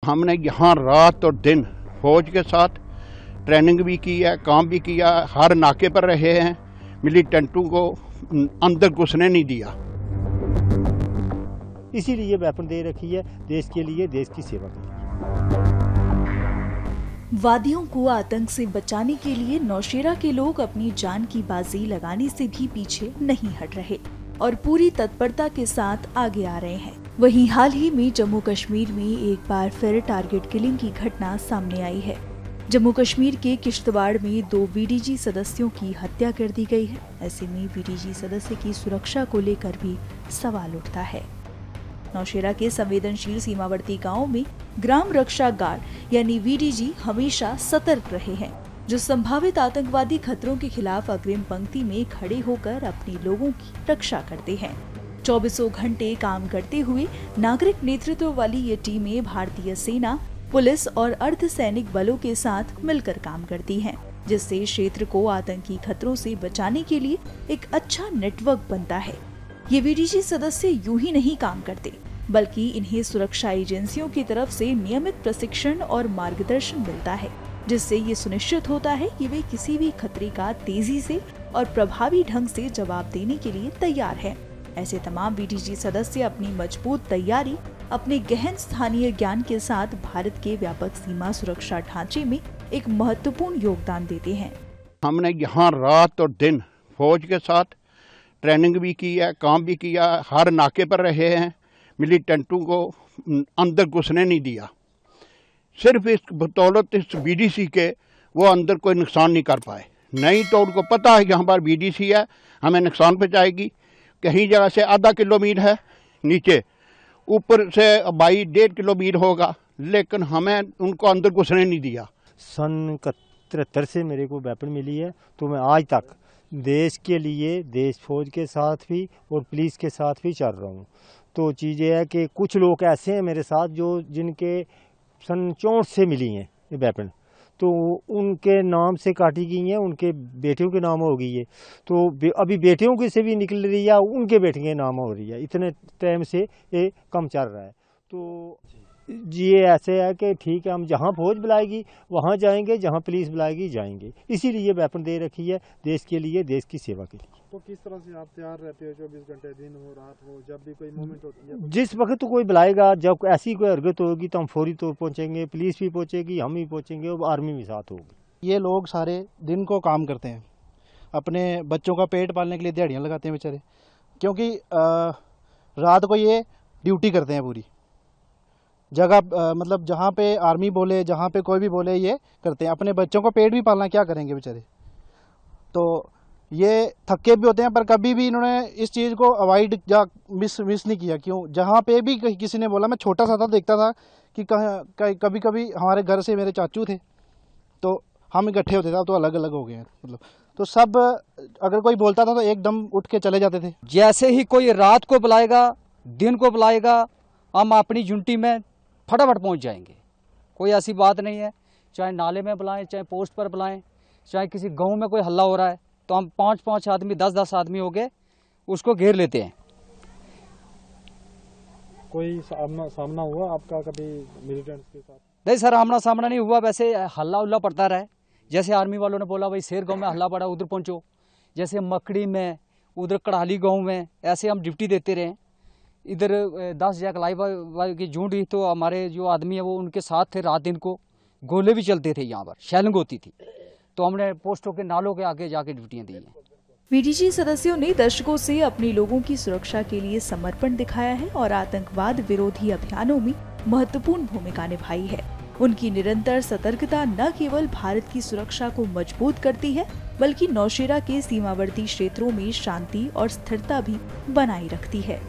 हमने यहाँ रात और दिन फौज के साथ ट्रेनिंग भी की है, काम भी किया, हर नाके पर रहे हैं, मिलिटेंटों को अंदर घुसने नहीं दिया। इसीलिए वेपन दे रखी है, देश के लिए, देश की सेवा के लिए। वादियों को आतंक से बचाने के लिए नौशेरा के लोग अपनी जान की बाजी लगाने से भी पीछे नहीं हट रहे और पूरी तत्परता के साथ आगे आ रहे हैं। वहीं हाल ही में जम्मू कश्मीर में एक बार फिर टारगेट किलिंग की घटना सामने आई है। जम्मू कश्मीर के किश्तवाड़ में 2 बीडीजी सदस्यों की हत्या कर दी गई है। ऐसे में बीडीजी सदस्य की सुरक्षा को लेकर भी सवाल उठता है। नौशेरा के संवेदनशील सीमावर्ती गांवों में ग्राम रक्षा गार्ड यानी वीडीजी हमेशा सतर्क रहे हैं, जो संभावित आतंकवादी खतरों के खिलाफ अग्रिम पंक्ति में खड़े होकर अपने लोगों की रक्षा करते हैं। 24 घंटे काम करते हुए नागरिक नेतृत्व वाली ये टीमें भारतीय सेना, पुलिस और अर्धसैनिक बलों के साथ मिलकर काम करती हैं, जिससे क्षेत्र को आतंकी खतरों से बचाने के लिए एक अच्छा नेटवर्क बनता है। ये वीडीजी सदस्य यूं ही नहीं काम करते, बल्कि इन्हें सुरक्षा एजेंसियों की तरफ से नियमित प्रशिक्षण और मार्गदर्शन मिलता है, जिससे ये सुनिश्चित होता है कि वे किसी भी खतरे का तेजी से और प्रभावी ढंग से जवाब देने के लिए तैयार हैं। ऐसे तमाम बीडीजी सदस्य अपनी मजबूत तैयारी, अपने गहन स्थानीय ज्ञान के साथ भारत के व्यापक सीमा सुरक्षा ढांचे में एक महत्वपूर्ण योगदान देते हैं। हमने यहाँ रात और दिन फौज के साथ ट्रेनिंग भी की है, काम भी किया, हर नाके पर रहे हैं, मिलिटेंटों को अंदर घुसने नहीं दिया। सिर्फ इस बदौलत इस बीडीसी के वो अंदर कोई नुकसान नहीं कर पाए। नहीं तो उनको पता है कि हमारा बीडीसी है, हमें नुकसान पहुँचाएगी। कहीं जगह से आधा किलोमीटर है नीचे, ऊपर से 1.5 किलोमीटर होगा, लेकिन हमें उनको अंदर घुसने नहीं दिया। सन 73 से मेरे को वेपन मिली है, तो मैं आज तक देश के लिए, देश फौज के साथ भी और पुलिस के साथ भी चल रहा हूँ। तो चीज़ ये है कि कुछ लोग ऐसे हैं मेरे साथ जो जिनके सन 64 से मिली हैं ये वेपन, तो उनके नाम से काटी गई हैं, उनके बेटियों के नाम हो गई है। तो अभी बेटियों की से भी निकल रही है, उनके बेटे के नाम हो रही है। इतने टाइम से ये कम चल रहा है। तो ये ऐसे है कि ठीक है, हम जहाँ फौज बुलाएगी वहाँ जाएंगे, जहाँ पुलिस बुलाएगी जाएंगे। इसीलिए वेपन दे रखी है, देश के लिए, देश की सेवा के लिए। तो किस तरह से आप तैयार रहते हो 24 घंटे, दिन हो रात हो, जब भी कोई मूवमेंट होती है? जिस वक्त तो कोई बुलाएगा, जब ऐसी कोई हरकत होगी तो हम फौरी तौर पहुँचेंगे, पुलिस भी पहुँचेगी, हम भी पहुँचेंगे और आर्मी भी साथ होगी। ये लोग सारे दिन को काम करते हैं, अपने बच्चों का पेट पालने के लिए दिहाड़ियाँ लगाते हैं बेचारे, क्योंकि रात को ये ड्यूटी करते हैं पूरी जगह, मतलब जहाँ पे आर्मी बोले, जहाँ पे कोई भी बोले ये करते हैं। अपने बच्चों को पेट भी पालना क्या करेंगे बेचारे। तो ये थके भी होते हैं, पर कभी भी इन्होंने इस चीज़ को अवॉइड या मिस नहीं किया। क्यों? जहाँ पे भी किसी ने बोला, मैं छोटा सा था, देखता था कि कभी कभी हमारे घर से मेरे चाचू थे, तो हम इकट्ठे होते थे, तो अलग अलग हो गए हैं मतलब। तो सब अगर कोई बोलता था तो एकदम उठ के चले जाते थे। जैसे ही कोई रात को बुलाएगा, दिन को बुलाएगा, हम अपनी यूनिटी में फटाफट पहुंच जाएंगे। कोई ऐसी बात नहीं है, चाहे नाले में बुलाएं, चाहे पोस्ट पर बुलाएं, चाहे किसी गांव में कोई हल्ला हो रहा है, तो हम 5-5 आदमी, 10-10 आदमी हो गए, उसको घेर लेते हैं। कोई सामना हुआ आपका कभी मिलिटेंट्स के साथ? नहीं सर, आमना सामना नहीं हुआ। वैसे हल्ला उल्ला पड़ता रहा है, जैसे आर्मी वालों ने बोला भाई शेर गाँव में हल्ला पड़ा, उधर पहुँचो, जैसे मकड़ी में, उधर कड़ाली गाँव में, ऐसे हम ड्यूटी देते रहे। इधर 10 जैक लाइव की झुंड ही, तो हमारे जो आदमी है वो उनके साथ थे। रात दिन को गोले भी चलते थे, यहाँ पर शैलिंग होती थी, तो हमने पोस्टों के नालों के आगे जाके ड्यूटियाँ दी हैं। बीडीजी सदस्यों ने दशकों से अपने लोगों की सुरक्षा के लिए समर्पण दिखाया है और आतंकवाद विरोधी अभियानों में महत्वपूर्ण भूमिका निभाई है। उनकी निरंतर सतर्कता न केवल भारत की सुरक्षा को मजबूत करती है, बल्कि नौशेरा के सीमावर्ती क्षेत्रों में शांति और स्थिरता भी बनाए रखती है।